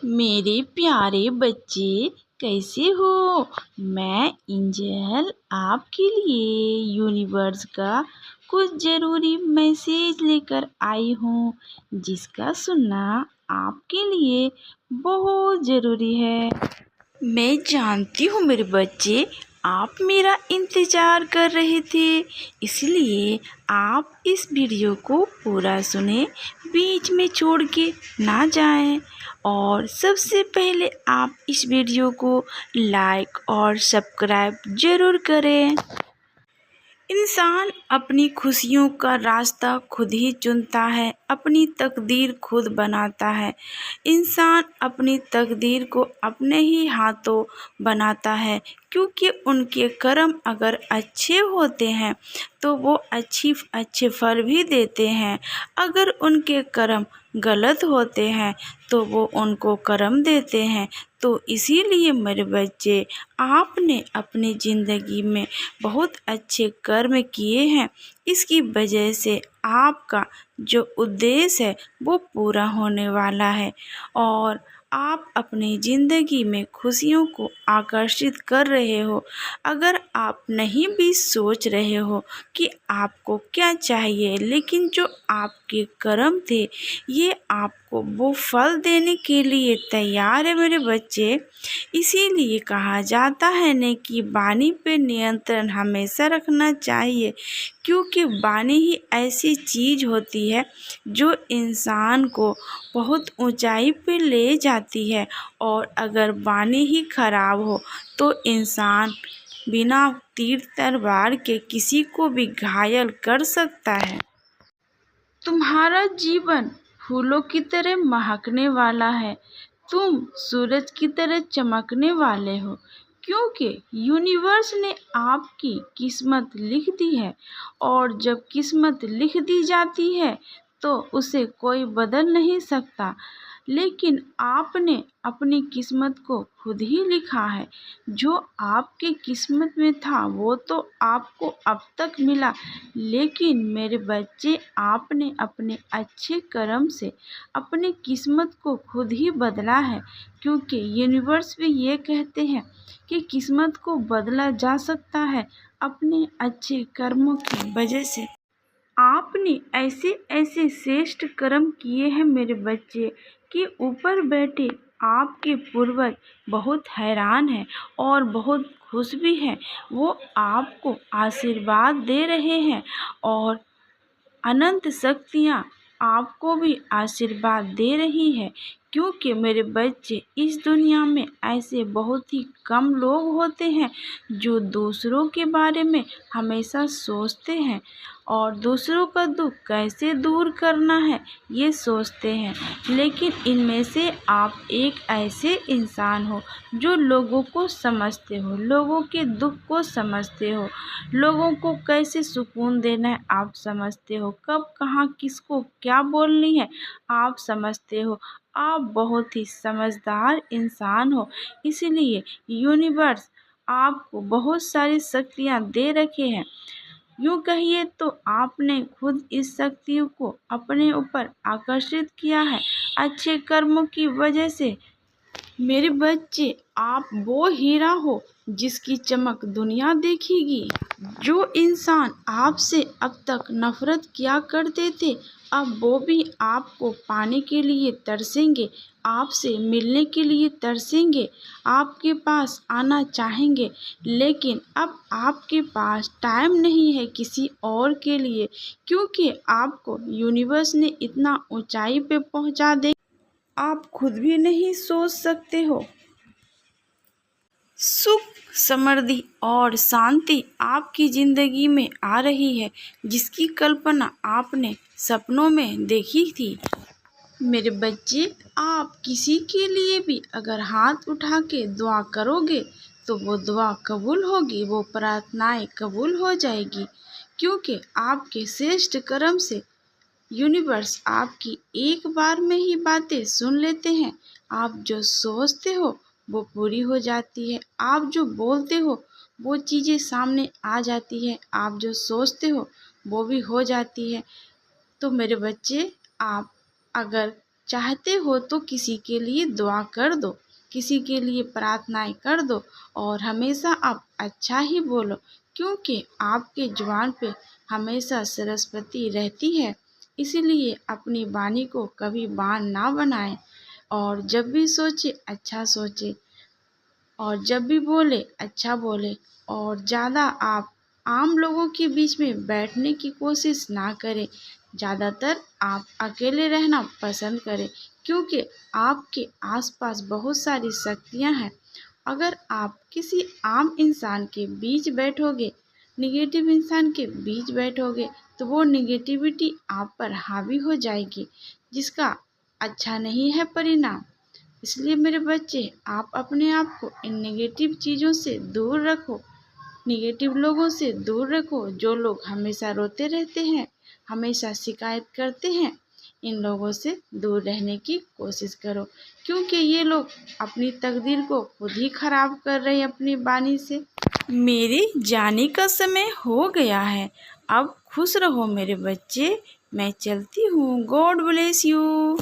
मेरे प्यारे बच्चे, कैसे हो। मैं एंजल आपके लिए यूनिवर्स का कुछ ज़रूरी मैसेज लेकर आई हूँ, जिसका सुनना आपके लिए बहुत ज़रूरी है। मैं जानती हूँ मेरे बच्चे, आप मेरा इंतज़ार कर रहे थे, इसलिए आप इस वीडियो को पूरा सुने, बीच में छोड़ के ना जाएं। और सबसे पहले आप इस वीडियो को लाइक और सब्सक्राइब ज़रूर करें। इंसान अपनी खुशियों का रास्ता खुद ही चुनता है, अपनी तकदीर खुद बनाता है। इंसान अपनी तकदीर को अपने ही हाथों बनाता है, क्योंकि उनके कर्म अगर अच्छे होते हैं तो वो अच्छे फल भी देते हैं। अगर उनके कर्म गलत होते हैं तो वो उनको कर्म देते हैं। तो इसीलिए मेरे बच्चे, आपने अपनी ज़िंदगी में बहुत अच्छे कर्म किए हैं, इसकी वजह से आपका जो उद्देश्य है वो पूरा होने वाला है और आप अपनी ज़िंदगी में खुशियों को आकर्षित कर रहे हो। अगर आप नहीं भी सोच रहे हो कि आपको क्या चाहिए, लेकिन जो आपके कर्म थे ये आपको वो फल देने के लिए तैयार है मेरे बच्चे। इसीलिए कहा जाता है न कि वाणी पे नियंत्रण हमेशा रखना चाहिए, क्योंकि वाणी ही ऐसी चीज़ होती है जो इंसान को बहुत ऊंचाई पे ले जाती है। और अगर वाणी ही खराब हो तो इंसान बिना तीर तलवार के किसी को भी घायल कर सकता है। तुम्हारा जीवन फूलों की तरह महकने वाला है, तुम सूरज की तरह चमकने वाले हो, क्योंकि यूनिवर्स ने आपकी किस्मत लिख दी है। और जब किस्मत लिख दी जाती है तो उसे कोई बदल नहीं सकता, लेकिन आपने अपनी किस्मत को खुद ही लिखा है। जो आपके किस्मत में था वो तो आपको अब तक मिला, लेकिन मेरे बच्चे, आपने अपने अच्छे कर्म से अपनी किस्मत को खुद ही बदला है, क्योंकि यूनिवर्स भी ये कहते हैं कि किस्मत को बदला जा सकता है अपने अच्छे कर्मों की वजह से। आपने ऐसे ऐसे श्रेष्ठ कर्म किए हैं मेरे बच्चे कि ऊपर बैठे आपके पूर्वज बहुत हैरान हैं और बहुत खुश भी हैं। वो आपको आशीर्वाद दे रहे हैं और अनंत शक्तियाँ आपको भी आशीर्वाद दे रही है, क्योंकि मेरे बच्चे, इस दुनिया में ऐसे बहुत ही कम लोग होते हैं जो दूसरों के बारे में हमेशा सोचते हैं और दूसरों का दुख कैसे दूर करना है ये सोचते हैं। लेकिन इनमें से आप एक ऐसे इंसान हो जो लोगों को समझते हो, लोगों के दुख को समझते हो, लोगों को कैसे सुकून देना है आप समझते हो, कब कहाँ किसको क्या बोलनी है आप समझते हो। आप बहुत ही समझदार इंसान हो, इसलिए यूनिवर्स आपको बहुत सारी शक्तियाँ दे रखे हैं। यूँ कहिए तो आपने खुद इस शक्तियों को अपने ऊपर आकर्षित किया है अच्छे कर्मों की वजह से। मेरे बच्चे, आप वो हीरा हो जिसकी चमक दुनिया देखेगी। जो इंसान आपसे अब तक नफरत किया करते थे, अब वो भी आपको पाने के लिए तरसेंगे, आपसे मिलने के लिए तरसेंगे, आपके पास आना चाहेंगे। लेकिन अब आपके पास टाइम नहीं है किसी और के लिए, क्योंकि आपको यूनिवर्स ने इतना ऊंचाई पे पहुंचा दे आप खुद भी नहीं सोच सकते हो। सुख, समृद्धि और शांति आपकी ज़िंदगी में आ रही है, जिसकी कल्पना आपने सपनों में देखी थी। मेरे बच्चे, आप किसी के लिए भी अगर हाथ उठा के दुआ करोगे तो वो दुआ कबूल होगी, वो प्रार्थनाएं कबूल हो जाएगी, क्योंकि आपके श्रेष्ठ कर्म से यूनिवर्स आपकी एक बार में ही बातें सुन लेते हैं। आप जो सोचते हो वो पूरी हो जाती है, आप जो बोलते हो वो चीज़ें सामने आ जाती है, आप जो सोचते हो वो भी हो जाती है। तो मेरे बच्चे, आप अगर चाहते हो तो किसी के लिए दुआ कर दो, किसी के लिए प्रार्थनाएं कर दो और हमेशा आप अच्छा ही बोलो, क्योंकि आपके जुबान पे हमेशा सरस्वती रहती है। इसीलिए अपनी वाणी को कभी बाण ना बनाएं और जब भी सोचे अच्छा सोचे और जब भी बोले अच्छा बोले। और ज़्यादा आप आम लोगों के बीच में बैठने की कोशिश ना करें। ज़्यादातर आप अकेले रहना पसंद करें, क्योंकि आपके आसपास बहुत सारी शक्तियाँ हैं। अगर आप किसी आम इंसान के बीच बैठोगे, निगेटिव इंसान के बीच बैठोगे, तो वो निगेटिविटी आप पर हावी हो जाएगी, जिसका अच्छा नहीं है परिणाम। इसलिए मेरे बच्चे, आप अपने आप को इन नेगेटिव चीज़ों से दूर रखो, नेगेटिव लोगों से दूर रखो। जो लोग हमेशा रोते रहते हैं, हमेशा शिकायत करते हैं, इन लोगों से दूर रहने की कोशिश करो, क्योंकि ये लोग अपनी तकदीर को खुद ही खराब कर रहे हैं अपनी वाणी से। मेरे जाने का समय हो गया है। अब खुश रहो मेरे बच्चे, मैं चलती हूँ। God bless you.